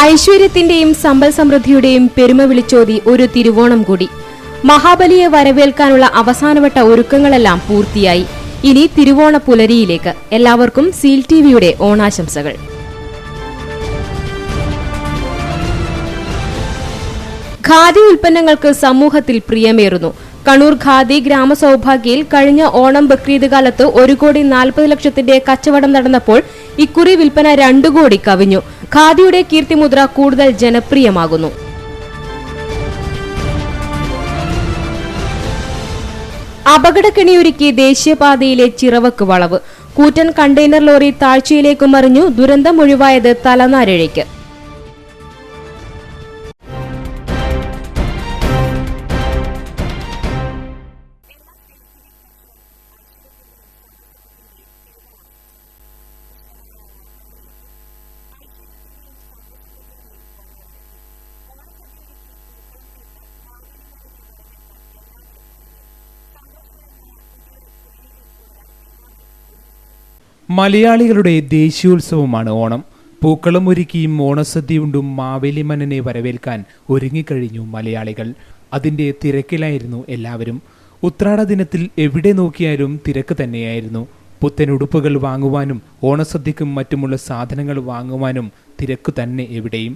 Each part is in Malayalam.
ഐശ്വര്യത്തിന്റെയും സമ്പൽ സമൃദ്ധിയുടെയും പെരുമ വിളിച്ചോതി ഒരു തിരുവോണം കൂടി. മഹാബലിയെ വരവേൽക്കാനുള്ള അവസാനവട്ട ഒരുക്കങ്ങളെല്ലാം പൂർത്തിയായി. ഇനി തിരുവോണ പുലരിയിലേക്ക്. എല്ലാവർക്കും സീൽ ടിവിയുടെ ഓണാശംസകൾ. ഖാദി ഉൽപ്പന്നങ്ങൾക്ക് സമൂഹത്തിൽ പ്രിയമേറുന്നു. കണ്ണൂർ ഖാദി ഗ്രാമസൌഭാഗ്യയിൽ കഴിഞ്ഞ ഓണം ബക്രീദ് കാലത്ത് 1,40,00,000 കച്ചവടം നടന്നപ്പോൾ ഇക്കുറി വിൽപ്പന 2 കോടി കവിഞ്ഞു. ഖാദിയുടെ കീർത്തിമുദ്ര കൂടുതൽ ജനപ്രിയമാകുന്നു. അപകടക്കെണിയൊരുക്കി ദേശീയപാതയിലെ ചിറവക്ക് വളവ്. കൂറ്റൻ കണ്ടെയ്നർ ലോറി താഴ്ചയിലേക്ക് മറിഞ്ഞു. ദുരന്തമൊഴിവായത് തലനാരിഴയ്ക്ക്. മലയാളികളുടെ ദേശീയോത്സവമാണ് ഓണം. പൂക്കളം ഒരുക്കിയും ഓണസദ്യയുണ്ടും മാവേലി മന്നനെ വരവേൽക്കാൻ ഒരുങ്ങിക്കഴിഞ്ഞു മലയാളികൾ. അതിൻ്റെ തിരക്കിലായിരുന്നു എല്ലാവരും. ഉത്രാട ദിനത്തിൽ എവിടെ നോക്കിയാലും തിരക്ക് തന്നെയായിരുന്നു. പുത്തനുടുപ്പുകൾ വാങ്ങുവാനും ഓണസദ്യക്കും മറ്റുമുള്ള സാധനങ്ങൾ വാങ്ങുവാനും തിരക്ക് തന്നെ എവിടെയും.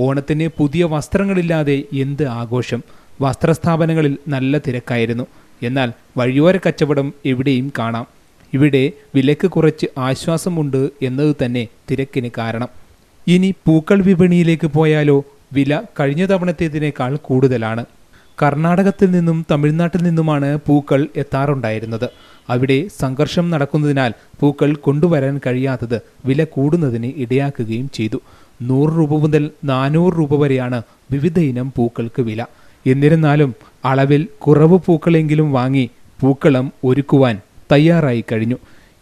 ഓണത്തിന് പുതിയ വസ്ത്രങ്ങളില്ലാതെ എന്ത് ആഘോഷം. വസ്ത്രസ്ഥാപനങ്ങളിൽ നല്ല തിരക്കായിരുന്നു. എന്നാൽ വഴിയോര കച്ചവടം എവിടെയും കാണാം. ഇവിടെ വിലക്ക് കുറച്ച് ആശ്വാസമുണ്ട് എന്നത് തന്നെ തിരക്കിന് കാരണം. ഇനി പൂക്കൾ വിപണിയിലേക്ക് പോയാലോ? വില കഴിഞ്ഞ തവണത്തേതിനേക്കാൾ കൂടുതലാണ്. കർണാടകത്തിൽ നിന്നും തമിഴ്നാട്ടിൽ നിന്നുമാണ് പൂക്കൾ എത്താറുണ്ടായിരുന്നത്. അവിടെ സംഘർഷം നടക്കുന്നതിനാൽ പൂക്കൾ കൊണ്ടുവരാൻ കഴിയാത്തത് വില കൂടുന്നതിന് ഇടയാക്കുകയും ചെയ്തു. 100 രൂപ മുതൽ 400 രൂപ വരെയാണ് വിവിധ ഇനം പൂക്കൾക്ക് വില. എന്നിരുന്നാലും അളവിൽ കുറവ് പൂക്കളെങ്കിലും വാങ്ങി പൂക്കളം ഒരുക്കുവാൻ തയ്യാറായി കഴിഞ്ഞു.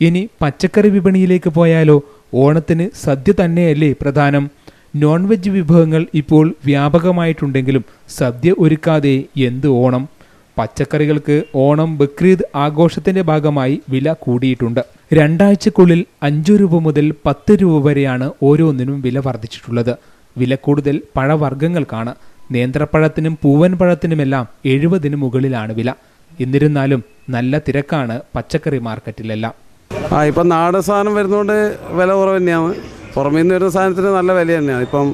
ഇനി പച്ചക്കറി വിപണിയിലേക്ക് പോയാലോ? ഓണത്തിന് സദ്യ തന്നെയല്ലേ പ്രധാനം. നോൺ വെജ് വിഭവങ്ങൾ ഇപ്പോൾ വ്യാപകമായിട്ടുണ്ടെങ്കിലും സദ്യ ഒരുക്കാതെ എന്ത് ഓണം. പച്ചക്കറികൾക്ക് ഓണം ബക്രീദ് ആഘോഷത്തിന്റെ ഭാഗമായി വില കൂടിയിട്ടുണ്ട്. 2 ആഴ്ചക്കുള്ളിൽ 5 രൂപ മുതൽ 10 രൂപ വരെയാണ് ഓരോന്നിനും വില വർദ്ധിച്ചിട്ടുള്ളത്. വില കൂടുതൽ പഴവർഗ്ഗങ്ങൾക്കാണ്. നേന്ത്രപ്പഴത്തിനും പൂവൻ പഴത്തിനുമെല്ലാം 70 മുകളിലാണ് വില. എന്നിരുന്നാലും നല്ല തിരക്കാണ് പച്ചക്കറി മാർക്കറ്റിലെല്ലാം. ഇപ്പം നാടൻ സാധനം വരുന്നതുകൊണ്ട് വില കുറവ് തന്നെയാണ്. പുറമേ നിന്ന് വരുന്ന സാധനത്തിന് നല്ല വില തന്നെയാണ്. ഇപ്പം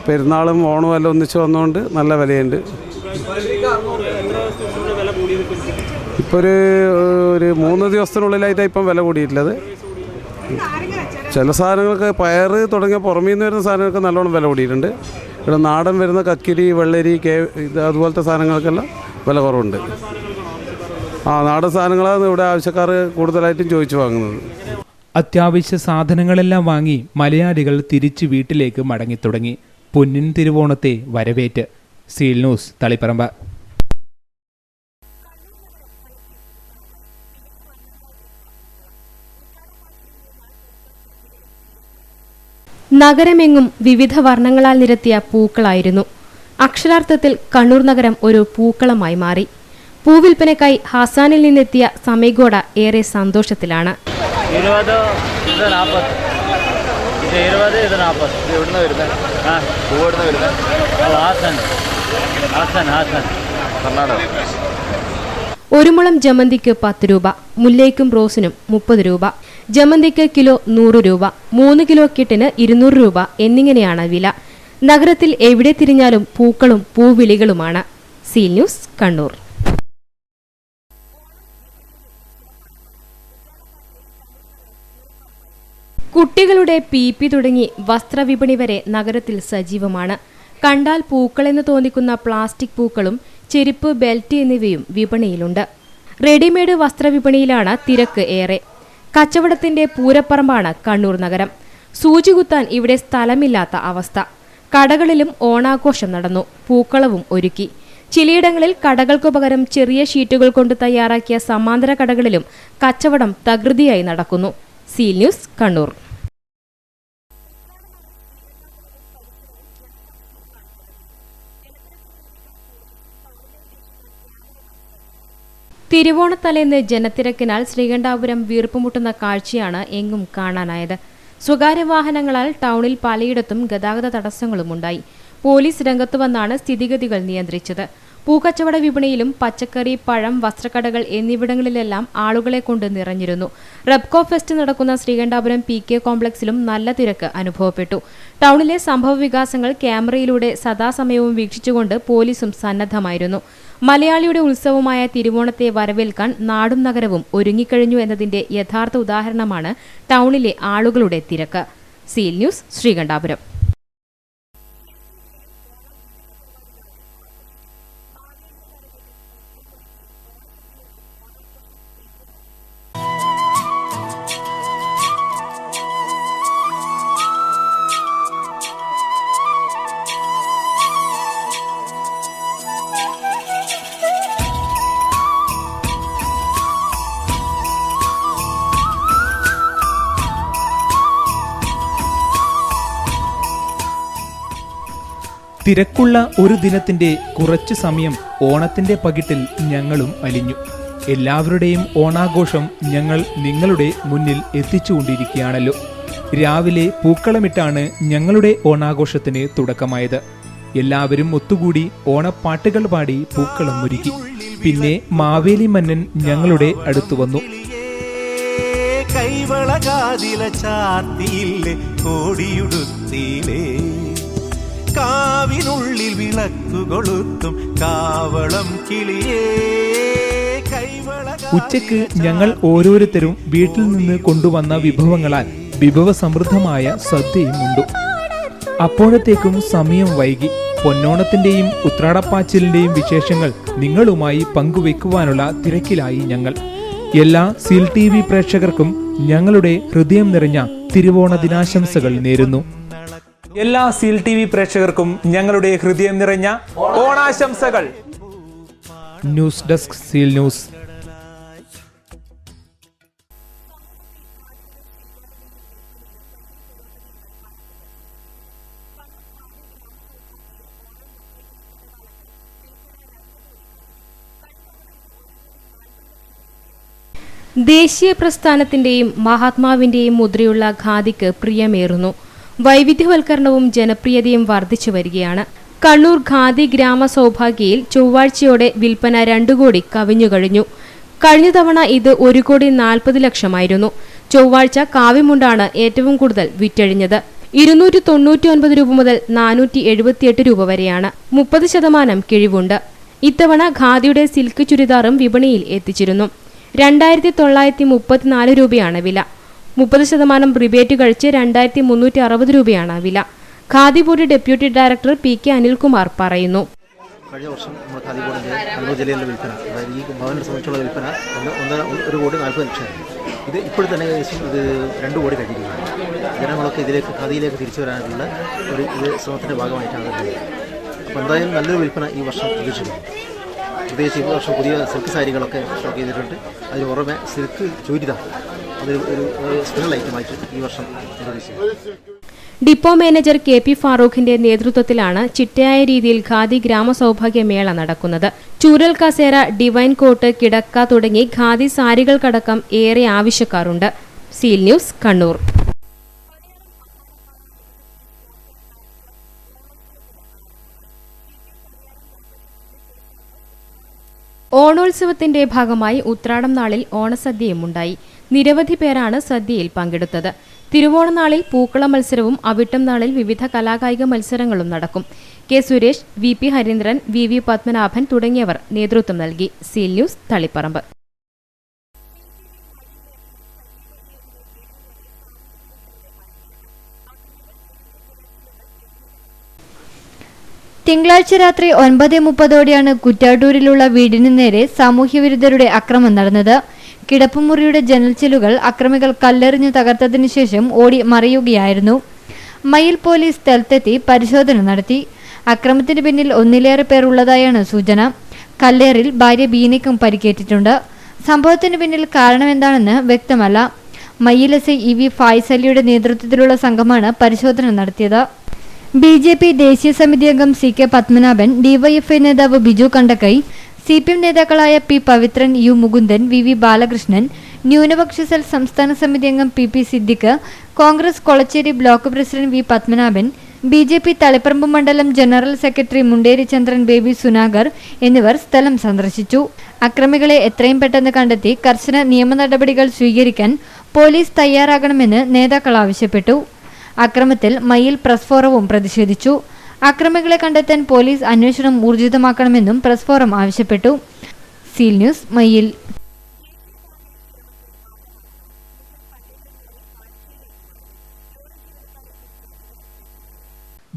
പെരുന്നാളും ഓണവും എല്ലാം ഒന്നിച്ച് വന്നുകൊണ്ട് നല്ല വിലയുണ്ട്. ഇപ്പോൾ ഒരു 3 ദിവസത്തിനുള്ളിലായിട്ടാണ് ഇപ്പം വില കൂടിയിട്ടുള്ളത്. ചില സാധനങ്ങൾക്ക് പയർ തുടങ്ങിയ പുറമേ നിന്ന് വരുന്ന സാധനങ്ങൾക്ക് നല്ലോണം വില കൂടിയിട്ടുണ്ട്. ഇവിടെ നാടൻ വരുന്ന കക്കിരി, വെള്ളരി, അതുപോലത്തെ സാധനങ്ങൾക്കെല്ലാം വില കുറവുണ്ട്. നാടൻ സാധനങ്ങളാണ് ഇവിടെ ആവശ്യക്കാർ കൂടുതലായിട്ടും ചോദിച്ചു വാങ്ങുന്നത്. അത്യാവശ്യ സാധനങ്ങളെല്ലാം വാങ്ങി മലയാളികൾ തിരിച്ച് വീട്ടിലേക്ക് മടങ്ങി തുടങ്ങി. പൊന്നിൻ തിരുവോണത്തെ വരവേറ്റ്. Seal News, Taliparamba. നഗരമെങ്ങും വിവിധ വർണ്ണങ്ങളാൽ നിരത്തിയ പൂക്കളായിരുന്നു. അക്ഷരാർത്ഥത്തിൽ കണ്ണൂർ നഗരം ഒരു പൂക്കളമായി മാറി. പൂവിൽപ്പനക്കായി ഹാസാനിൽ നിന്നെത്തിയ സമീഗോഡ ഏറെ സന്തോഷത്തിലാണ്. ഒരു മുളം ജമന്തിക്ക് 10 രൂപ, മുല്ലയ്ക്കും റോസിനും 30 രൂപ, ജമന്തിക്ക് കിലോ 100 രൂപ, 3 കിലോ കിട്ടിന് 200 രൂപ എന്നിങ്ങനെയാണ് വില. നഗരത്തിൽ എവിടെ തിരിഞ്ഞാലും പൂക്കളും പൂവിളികളുമാണ്. Seal News, Kannur. കുട്ടികളുടെ പീപ്പി തുടങ്ങി വസ്ത്രവിപണി വരെ നഗരത്തിൽ സജീവമാണ്. കണ്ടാൽ പൂക്കളെന്ന് തോന്നിക്കുന്ന പ്ലാസ്റ്റിക് പൂക്കളും ചെരുപ്പ്, ബെൽറ്റ് എന്നിവയും വിപണിയിലുണ്ട്. റെഡിമെയ്ഡ് വസ്ത്രവിപണിയിലാണ് തിരക്ക് ഏറെ. കച്ചവടത്തിന്റെ പൂരപ്പറമ്പാണ് കണ്ണൂർ നഗരം. സൂചികുത്താൻ ഇവിടെ സ്ഥലമില്ലാത്ത അവസ്ഥ. കടകളിലും ഓണാഘോഷം നടന്നു. പൂക്കളവും ഒരുക്കി. ചിലയിടങ്ങളിൽ കടകൾക്കു പകരം ചെറിയ ഷീറ്റുകൾ കൊണ്ട് തയ്യാറാക്കിയ സമാന്തര കടകളിലും കച്ചവടം തകൃതിയായി നടക്കുന്നു. Seal News, Kannur. തിരുവോണത്തലേന്ന് ജനത്തിരക്കിനാൽ ശ്രീകണ്ഠാപുരം വീർപ്പുമുട്ടുന്ന കാഴ്ചയാണ് എങ്ങും കാണാനായത്. സ്വകാര്യ വാഹനങ്ങളാൽ ടൗണിൽ പലയിടത്തും ഗതാഗത തടസ്സങ്ങളുമുണ്ടായി. പോലീസ് രംഗത്തു വന്നാണ് സ്ഥിതിഗതികൾ നിയന്ത്രിച്ചത്. പൂക്കച്ചവട വിപണിയിലും പച്ചക്കറി, പഴം, വസ്ത്രക്കടകൾ എന്നിവിടങ്ങളിലെല്ലാം ആളുകളെ കൊണ്ട് നിറഞ്ഞിരുന്നു. റെപ്കോ ഫെസ്റ്റ് നടക്കുന്ന ശ്രീകണ്ഠാപുരം PK കോംപ്ലക്സിലും നല്ല തിരക്ക് അനുഭവപ്പെട്ടു. ടൗണിലെ സംഭവ വികാസങ്ങൾ ക്യാമറയിലൂടെ സദാസമയവും വീക്ഷിച്ചുകൊണ്ട് പോലീസും സന്നദ്ധമായിരുന്നു. മലയാളിയുടെ ഉത്സവമായ തിരുവോണത്തെ വരവേൽക്കാൻ നാടും നഗരവും ഒരുങ്ങിക്കഴിഞ്ഞു എന്നതിന്റെ യഥാർത്ഥ ഉദാഹരണമാണ് ടൗണിലെ ആളുകളുടെ തിരക്ക്. Seal news, Sreekandapuram. തിരക്കുള്ള ഒരു ദിനത്തിന്റെ കുറച്ചു സമയം ഓണത്തിന്റെ പകിട്ടിൽ ഞങ്ങളും അലിഞ്ഞു. എല്ലാവരുടെയും ഓണാഘോഷം ഞങ്ങൾ നിങ്ങളുടെ മുന്നിൽ എത്തിച്ചുകൊണ്ടിരിക്കുകയാണല്ലോ. രാവിലെ പൂക്കളമിട്ടാണ് ഞങ്ങളുടെ ഓണാഘോഷത്തിന് തുടക്കമായത്. എല്ലാവരും ഒത്തുകൂടി ഓണപ്പാട്ടുകൾ പാടി പൂക്കളം ഒരുക്കി. പിന്നെ മാവേലി മന്നൻ ഞങ്ങളുടെ അടുത്തു വന്നു. കൈവളകാതില ചാർത്തിയില്ലേ കോടിയുടുത്തിയിലേ, കാവിനുള്ളിൽ വിളക്കുകൊളുത്തും കാവളം കിളിയേ. ഉച്ചയ്ക്ക് ഞങ്ങൾ ഓരോരുത്തരും വീട്ടിൽ നിന്ന് കൊണ്ടുവന്ന വിഭവങ്ങളാൽ വിഭവസമൃദ്ധമായ സദ്യയും ഉണ്ടു. അപ്പോഴത്തേക്കും സമയം വൈകി. പൊന്നോണത്തിന്റെയും ഉത്രാടപ്പാച്ചിലിന്റെയും വിശേഷങ്ങൾ നിങ്ങളുമായി പങ്കുവെക്കുവാനുള്ള തിരക്കിലായി ഞങ്ങൾ. എല്ലാ സീൽ TV പ്രേക്ഷകർക്കും ഞങ്ങളുടെ ഹൃദയം നിറഞ്ഞ തിരുവോണ ദിനാശംസകൾ നേരുന്നു. എല്ലാ സീൽ TV പ്രേക്ഷകർക്കും ഞങ്ങളുടെ ഹൃദയം നിറഞ്ഞ ഓണാശംസകൾ. News desk, seal news. ദേശീയ പ്രസ്ഥാനത്തിന്റെയും മഹാത്മാവിന്റെയും മുദ്രയുള്ള ഖാദിക്ക് പ്രിയമേറുന്നു. വൈവിധ്യവൽക്കരണവും ജനപ്രിയതയും വർദ്ധിച്ചു വരികയാണ്. കണ്ണൂർ ഖാദി ഗ്രാമ സൗഭാഗ്യയിൽ ചൊവ്വാഴ്ചയോടെ വിൽപ്പന 2 കോടി കവിഞ്ഞുകഴിഞ്ഞു. കഴിഞ്ഞ തവണ ഇത് 1,40,00,000 ചൊവ്വാഴ്ച കാവിമുണ്ടാണ് ഏറ്റവും കൂടുതൽ വിറ്റഴിഞ്ഞത്. 299 രൂപ മുതൽ 478 രൂപ വരെയാണ്. 30% കിഴിവുണ്ട്. ഇത്തവണ ഖാദിയുടെ സിൽക്ക് ചുരിദാറും വിപണിയിൽ എത്തിച്ചിരുന്നു. 2,934 രൂപയാണ് വില. 30% റിബേറ്റ് കഴിച്ച് 2,360 രൂപയാണ് വില. Khadi board deputy director PK Anilkumar പറയുന്നു. കഴിഞ്ഞ വർഷം നമ്മുടെ ഖാദി ബോർഡിൻ്റെ കണ്ണൂർ ജില്ലയിലെ വിൽപ്പന, അതായത് ഈ ഭവനെ സംബന്ധിച്ചുള്ള വിൽപ്പന 1,40,00,000. ഇത് ഇപ്പോൾ തന്നെ ഏകദേശം ഇത് 2 കോടി കഴിഞ്ഞിരിക്കുകയാണ്. ജനങ്ങളൊക്കെ ഖാദിയിലേക്ക് തിരിച്ചു വരാനുള്ള ഒരു ശ്രമത്തിൻ്റെ ഭാഗമായിട്ടാണ് വരുന്നത്. അപ്പോൾ എന്തായാലും നല്ലൊരു വിൽപ്പന ഈ വർഷം പ്രതീക്ഷിക്കുന്നു. പ്രത്യേകിച്ച് ഈ വർഷം പുതിയ സിൽക്ക് സാരികളൊക്കെ സ്റ്റോക്ക് ചെയ്തിട്ടുണ്ട്. അതിന് പുറമെ സിൽക്ക് ചുരിദാർ അതൊരു സ്പെഷ്യൽ ഐറ്റമായിട്ട് ഈ വർഷം നിർദ്ദേശിച്ചു. ഡിപ്പോ മാനേജർ KP ഫാറൂഖിന്റെ നേതൃത്വത്തിലാണ് ചിട്ടയായ രീതിയിൽ ഖാദി ഗ്രാമസൗഭാഗ്യ മേള നടക്കുന്നത്. ചൂരൽ കസേര, ഡിവൈൻ കോട്ട്, കിടക്ക തുടങ്ങി ഖാദി സാരികൾക്കടക്കം ഏറെ ആവശ്യക്കാരുണ്ട്. Seal News, Kannur. ഓണോത്സവത്തിന്റെ ഭാഗമായി ഉത്രാടം നാളിൽ ഓണസദ്യയുമുണ്ടായി. നിരവധി പേരാണ് സദ്യയിൽ പങ്കെടുത്തത്. തിരുവോണനാളിൽ പൂക്കള മത്സരവും അവിട്ടം നാളിൽ വിവിധ കലാകായിക മത്സരങ്ങളും നടക്കും. K. Suresh, VP Harindran, VV Padmanabhan തുടങ്ങിയവർ നേതൃത്വം നൽകി. Seal News, Taliparamba. തിങ്കളാഴ്ച രാത്രി 9:30ഓടെയാണ് കുറ്റാട്ടൂരിലുള്ള വീടിന് നേരെ സാമൂഹ്യവിരുദ്ധരുടെ അക്രമം നടന്നത്. കിടപ്പുമുറിയുടെ ജനൽച്ചിലുകൾ അക്രമികൾ കല്ലെറിഞ്ഞു തകർത്തതിനു ശേഷം ഓടി മറയുകയായിരുന്നു. മയിൽ പോലീസ് സ്ഥലത്തെത്തി പരിശോധന നടത്തി. അക്രമത്തിന് പിന്നിൽ ഒന്നിലേറെ പേർ ഉള്ളതായാണ് സൂചന. കല്ലേറിൽ ഭാര്യ ബീനയ്ക്കും പരിക്കേറ്റിട്ടുണ്ട്. സംഭവത്തിന് പിന്നിൽ കാരണമെന്താണെന്ന് വ്യക്തമല്ല. മയിൽ SI EV ഫായ്സലിയുടെ നേതൃത്വത്തിലുള്ള സംഘമാണ് പരിശോധന നടത്തിയത്. BJP ദേശീയ സമിതി അംഗം CK പത്മനാഭൻ, DYFI നേതാവ് ബിജു കണ്ടക്കൈ, CPM നേതാക്കളായ P. Pavithran, U. Mukundan, VV Balakrishnan, ന്യൂനപക്ഷ സെൽ സംസ്ഥാന സമിതി അംഗം PP Siddique, Congress Kolachery block president V Padmanabhan, BJP Taliparamba മണ്ഡലം ജനറൽ സെക്രട്ടറി മുണ്ടേരി ചന്ദ്രൻ ബേബി സുനാഗർ എന്നിവർ സ്ഥലം സന്ദർശിച്ചു. അക്രമികളെ എത്രയും പെട്ടെന്ന് കണ്ടെത്തി കർശന നിയമ നടപടികൾ സ്വീകരിക്കാൻ പോലീസ് തയ്യാറാകണമെന്ന് നേതാക്കൾ ആവശ്യപ്പെട്ടു. അക്രമത്തിൽ മയിൽ പ്രസ് ഫോറവും പ്രതിഷേധിച്ചു. അക്രമികളെ കണ്ടെത്താൻ പോലീസ് അന്വേഷണം ഊർജിതമാക്കണമെന്നും പ്രസ് ഫോറം ആവശ്യപ്പെട്ടു. സീൽ ന്യൂസ്, മയിൽ.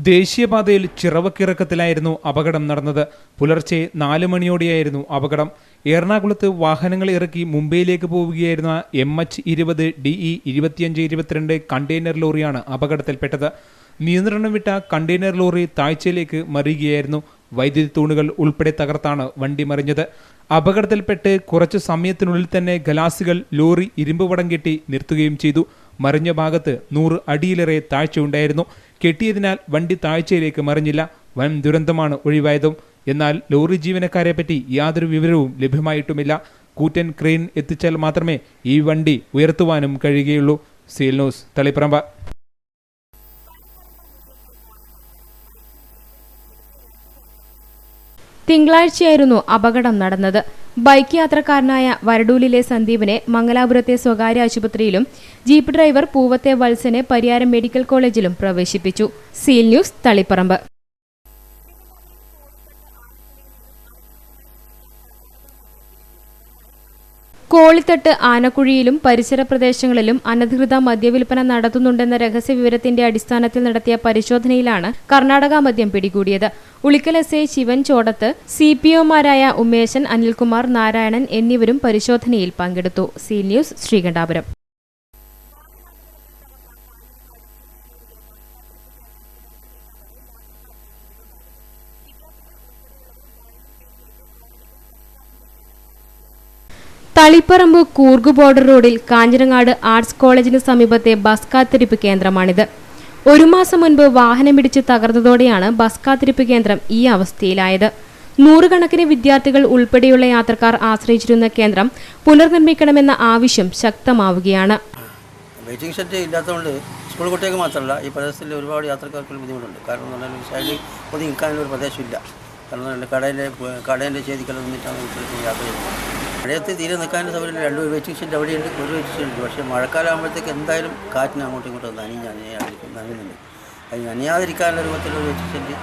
ദേശീയപാതയിൽ ചിറവക്കിറക്കത്തിലായിരുന്നു അപകടം നടന്നത്. പുലർച്ചെ 4 മണിയോടെയായിരുന്നു അപകടം. എറണാകുളത്ത് വാഹനങ്ങൾ ഇറക്കി മുംബൈയിലേക്ക് പോവുകയായിരുന്ന MH20 DE 2522 കണ്ടെയ്നർ ലോറിയാണ് അപകടത്തിൽപ്പെട്ടത്. നിയന്ത്രണം വിട്ട കണ്ടെയ്നർ ലോറി താഴ്ചയിലേക്ക് മറിയുകയായിരുന്നു. വൈദ്യുതി തൂണുകൾ ഉൾപ്പെടെ തകർത്താണ് വണ്ടി മറിഞ്ഞത്. അപകടത്തിൽപ്പെട്ട് കുറച്ചു സമയത്തിനുള്ളിൽ തന്നെ ഗ്ലാസുകൾ ലോറി ഇരുമ്പ് വടം കെട്ടി നിർത്തുകയും ചെയ്തു. മറിഞ്ഞ ഭാഗത്ത് 100 അടിയിലേറെ താഴ്ചയുണ്ടായിരുന്നു. കെട്ടിയതിനാൽ വണ്ടി താഴ്ചയിലേക്ക് മറിഞ്ഞില്ല. വൻ ദുരന്തമാണ് ഒഴിവായതും. എന്നാൽ ലോറി ജീവനക്കാരെ പറ്റി യാതൊരു വിവരവും ലഭ്യമായിട്ടുമില്ല. കൂറ്റൻ ക്രെയിൻ എത്തിച്ചാൽ മാത്രമേ ഈ വണ്ടി ഉയർത്തുവാനും കഴിയുകയുള്ളൂ. Seal News, Taliparamba. തിങ്കളാഴ്ചയായിരുന്നു അപകടം നടന്നത്. ബൈക്ക് യാത്രക്കാരനായ വരടൂലിലെ സന്ദീപിനെ മംഗലാപുരത്തെ സ്വകാര്യ ആശുപത്രിയിലും ജീപ്പ് ഡ്രൈവർ പൂവത്തെ വത്സനെ പരിയാരം മെഡിക്കൽ കോളേജിലും പ്രവേശിപ്പിച്ചു. Seal News, Taliparamba. കോളിത്തട്ട് ആനക്കുഴിയിലും പരിസര പ്രദേശങ്ങളിലും അനധികൃത മദ്യവിൽപ്പന നടത്തുന്നുണ്ടെന്ന രഹസ്യ വിവരത്തിന്റെ അടിസ്ഥാനത്തിൽ നടത്തിയ പരിശോധനയിലാണ് കർണാടക മദ്യം പിടികൂടിയത്. ഉളിക്കൽ SI ശിവൻ ചോടത്ത്, CPOമാരായ ഉമേശൻ, അനിൽകുമാർ, നാരായണൻ എന്നിവരും പരിശോധനയിൽ പങ്കെടുത്തു. Seal news, Sreekandapuram. Taliparamba Coorg border റോഡിൽ കാഞ്ഞിരങ്ങാട് ആർട്സ് കോളേജിന് സമീപത്തെ ബസ് കാത്തിരിപ്പ് കേന്ദ്രമാണിത്. 1 മാസം മുൻപ് വാഹനമിടിച്ച് തകർന്നതോടെയാണ് ബസ് കാത്തിരിപ്പ് കേന്ദ്രം ഈ അവസ്ഥയിലായത്. 100 കണക്കിന് വിദ്യാർത്ഥികൾ ഉൾപ്പെടെയുള്ള യാത്രക്കാർ ആശ്രയിച്ചിരുന്ന കേന്ദ്രം പുനർനിർമ്മിക്കണമെന്ന ആവശ്യം ശക്തമാവുകയാണ്. വെയിറ്റിംഗ് ഷെഡ് ഇല്ലാത്തതുകൊണ്ട് സ്കൂൾ കുട്ടികൾക്ക് മാത്രമല്ല ഈ പ്രദേശത്തിൽ ഒരുപാട് യാത്രക്കാർക്ക് ബുദ്ധിമുട്ടുണ്ട്. കാരണം എന്ന് പറഞ്ഞാൽ സൈഡിൽ ഒതുങ്ങി നിൽക്കാനൊരു പ്രദേശമില്ല. കാരണം കടേൻ്റെ ചെയ്തിക്കെല്ലാം നിന്നിട്ടാണ് യാത്ര ചെയ്യുന്നത്. മഴയത്ത് തീരെ നിൽക്കാൻ്റെ സൗകര്യം 2 വെയിറ്റിംഗ് ഷെഡ് അവിടെയുണ്ട്, 1 വെയിറ്റിംഗ് ഷെഡ് ഉണ്ട്. പക്ഷേ മഴക്കാലം ആകുമ്പോഴത്തേക്ക് എന്തായാലും കാറ്റിന് അങ്ങോട്ടും ഇങ്ങോട്ടും നനയുന്നുണ്ട്. അത് നനയാതിരിക്കാനുള്ള രൂപത്തിലുള്ള വെയിറ്റിംഗ് ഷെഡ്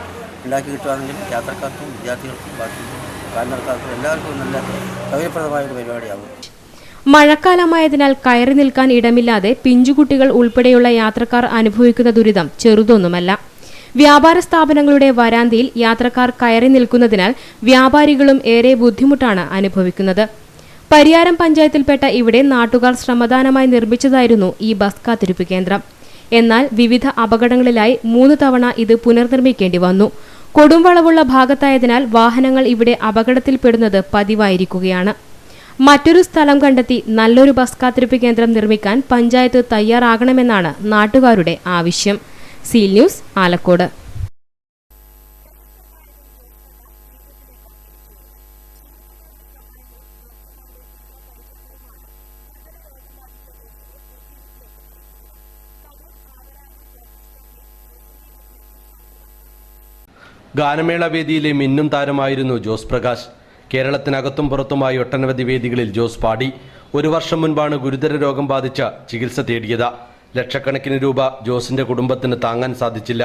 ഉണ്ടാക്കി കിട്ടുകയാണെങ്കിൽ യാത്രക്കാർക്കും വിദ്യാർത്ഥികൾക്കും ബാക്കി കാൽനടക്കാർക്കും എല്ലാവർക്കും നല്ല സൗകര്യപ്രദമായ ഒരു പരിപാടിയാകും. മഴക്കാലമായതിനാൽ കയറി നിൽക്കാൻ ഇടമില്ലാതെ പിഞ്ചുകുട്ടികൾ ഉൾപ്പെടെയുള്ള യാത്രക്കാർ അനുഭവിക്കുന്ന ദുരിതം ചെറുതൊന്നുമല്ല. വ്യാപാര സ്ഥാപനങ്ങളുടെ വരാന്തയിൽ യാത്രക്കാർ കയറി നിൽക്കുന്നതിനാൽ വ്യാപാരികളും ഏറെ ബുദ്ധിമുട്ടാണ് അനുഭവിക്കുന്നത്. പരിയാരം പഞ്ചായത്തിൽപ്പെട്ട ഇവിടെ നാട്ടുകാർ ശ്രമദാനമായി നിർമ്മിച്ചതായിരുന്നു ഈ ബസ് കാത്തിരിപ്പ് കേന്ദ്രം. എന്നാൽ വിവിധ അപകടങ്ങളിലായി 3 തവണ ഇത് പുനർനിർമ്മിക്കേണ്ടി വന്നു. കൊടുംവളവുള്ള ഭാഗത്തായതിനാൽ വാഹനങ്ങൾ ഇവിടെ അപകടത്തിൽപ്പെടുന്നത് പതിവായിരിക്കുകയാണ്. മറ്റൊരു സ്ഥലം കണ്ടെത്തി നല്ലൊരു ബസ് കാത്തിരിപ്പ് കേന്ദ്രം നിർമ്മിക്കാൻ പഞ്ചായത്ത് തയ്യാറാകണമെന്നാണ് നാട്ടുകാരുടെ ആവശ്യം. Seal news, Alakode. ഗാനമേള വേദിയിലെ മിന്നും താരമായിരുന്നു ജോസ് പ്രകാശ്. കേരളത്തിനകത്തും പുറത്തുമായി ഒട്ടനവധി വേദികളിൽ ജോസ് പാടി. 1 വർഷം മുൻപാണ് ഗുരുതര രോഗം ബാധിച്ച ചികിത്സ തേടിയത്. ലക്ഷക്കണക്കിന് രൂപ ജോസിന്റെ കുടുംബത്തിന് താങ്ങാൻ സാധിച്ചില്ല.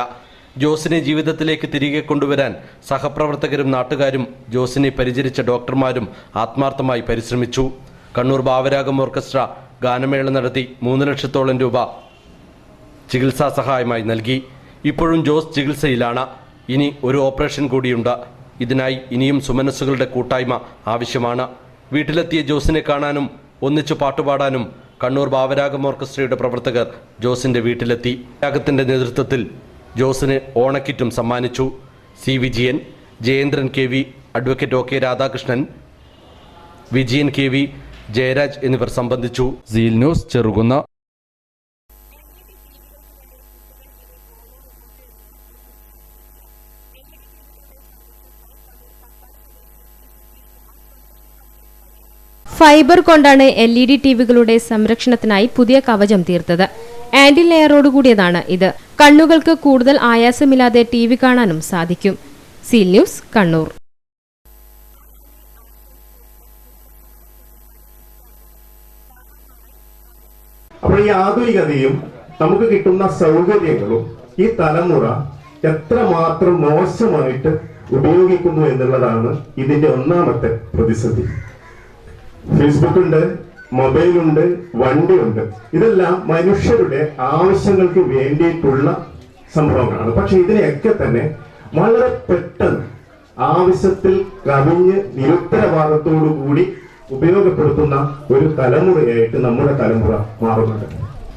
ജോസിനെ ജീവിതത്തിലേക്ക് തിരികെ കൊണ്ടുവരാൻ സഹപ്രവർത്തകരും നാട്ടുകാരും ജോസിനെ പരിചരിച്ച ഡോക്ടർമാരും ആത്മാർത്ഥമായി പരിശ്രമിച്ചു. കണ്ണൂർ ഭാവരാഗം ഓർക്കസ്ട്ര ഗാനമേള നടത്തി 3 ലക്ഷത്തോളം രൂപ ചികിത്സാ സഹായമായി നൽകി. ഇപ്പോഴും ജോസ് ചികിത്സയിലാണ്. ഇനി ഒരു ഓപ്പറേഷൻ കൂടിയുണ്ട്. ഇതിനായി ഇനിയും സുമനസ്സുകളുടെ കൂട്ടായ്മ ആവശ്യമാണ്. വീട്ടിലെത്തിയ ജോസിനെ കാണാനും ഒന്നിച്ചു പാട്ടുപാടാനും കണ്ണൂർ ഭാവരാഗം ഓർക്കസ്ട്രയുടെ പ്രവർത്തകർ ജോസിന്റെ വീട്ടിലെത്തി. രാഗത്തിന്റെ നേതൃത്വത്തിൽ ജോസിന് ഓണക്കിറ്റും സമ്മാനിച്ചു. C Vijayan, Jayendran KV, advocate OK Radhakrishnan, Vijayan KV, Jayaraj എന്നിവർ സംബന്ധിച്ചു. Seal news, Cherukunnu. ഫൈബർ കൊണ്ടാണ് LED ടിവികളുടെ സംരക്ഷണത്തിനായി പുതിയ കവചം തീർത്തത്. ആന്റി ലെയറോടുകൂടിയതാണ് ഇത്. കണ്ണുകൾക്ക് കൂടുതൽ ആയാസമില്ലാതെ TV കാണാനും സാധിക്കും. Seal News, Kannur. അപ്പോൾ ഈ ആധുനികതയും നമുക്ക് കിട്ടുന്ന സൗകര്യങ്ങളും ഈ തലമുറ എത്രമാത്രം മോശമായിട്ട് ഉപയോഗിക്കുന്നു എന്നുള്ളതാണ് ഇതിന്റെ ഒന്നാമത്തെ പ്രതിസന്ധി. ഫേസ്ബുക്ക് ഉണ്ട്, മൊബൈലുണ്ട്, വണ്ടിയുണ്ട്. ഇതെല്ലാം മനുഷ്യരുടെ ആവശ്യങ്ങൾക്ക് വേണ്ടിയിട്ടുള്ള സംഭവങ്ങളാണ്. പക്ഷെ ഇതിനെയൊക്കെ തന്നെ വളരെ പെട്ടെന്ന് ആവശ്യത്തിൽ കവിഞ്ഞ് നിരുത്തരവാദത്തോടു കൂടി ഉപയോഗപ്പെടുത്തുന്ന ഒരു തലമുറയായിട്ട് നമ്മുടെ തലമുറ മാറുന്നുണ്ട്.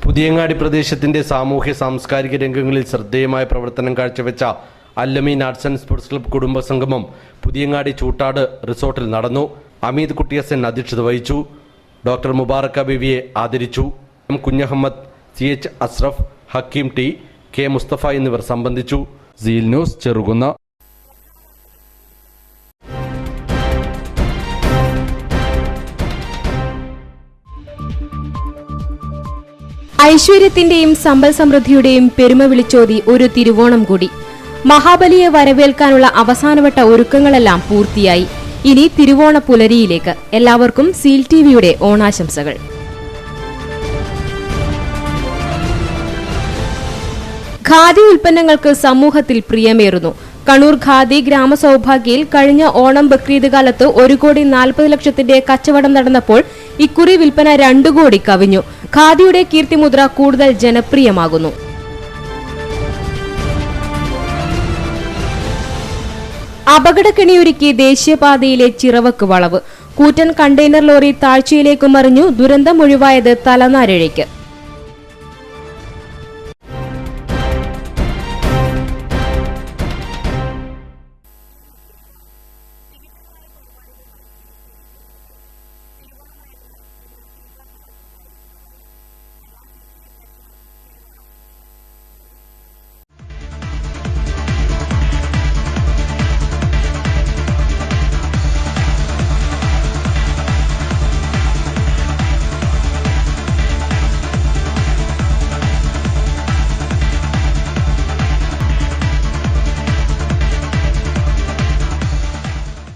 പുതിയങ്ങാടി പ്രദേശത്തിന്റെ സാമൂഹ്യ സാംസ്കാരിക രംഗങ്ങളിൽ ശ്രദ്ധേയമായ പ്രവർത്തനം കാഴ്ചവെച്ച Allameen arts and sports club കുടുംബ സംഗമം പുതിയങ്ങാടി ചൂട്ടാട് റിസോർട്ടിൽ നടന്നു. അമീദ് കുട്ടിയസൻ അധ്യക്ഷത വഹിച്ചു. ഡോക്ടർ മുബാറക്ക ബീവിയെ ആദരിച്ചു. M Kunhammed, CH Asraf, Hakeem T, K Musthafa എന്നിവർ സംബന്ധിച്ചു. Seal news, Cherukunnu. ഐശ്വര്യത്തിന്റെയും സമ്പൽ സമൃദ്ധിയുടെയും പെരുമ വിളിച്ചോതി ഒരു തിരുവോണം കൂടി. മഹാബലിയെ വരവേൽക്കാനുള്ള അവസാനവട്ട ഒരുക്കങ്ങളെല്ലാം പൂർത്തിയായി. ഇനി തിരുവോണ പുലരിയിലേക്ക്. എല്ലാവർക്കും സീൽ TVയുടെ ഓണാശംസകൾ. ഖാദി ഉൽപ്പന്നങ്ങൾക്ക് സമൂഹത്തിൽ പ്രിയമേറുന്നു. കണ്ണൂർ ഖാദി ഗ്രാമസൗഭാഗ്യയിൽ കഴിഞ്ഞ ഓണം ബക്രീദ് കാലത്ത് 1,40,00,000 കച്ചവടം നടന്നപ്പോൾ ഇക്കുറി വിൽപ്പന 2 കോടി കവിഞ്ഞു. ഖാദിയുടെ കീർത്തിമുദ്ര കൂടുതൽ ജനപ്രിയമാകുന്നു. അപകടക്കെണിയൊരുക്കി ദേശീയപാതയിലെ ചിറവക്ക് വളവ്. കൂറ്റൻ കണ്ടെയ്നർ ലോറി താഴ്ചയിലേക്ക് മറിഞ്ഞു. ദുരന്തം ഒഴിവായത് തലനാരിഴയ്ക്ക്.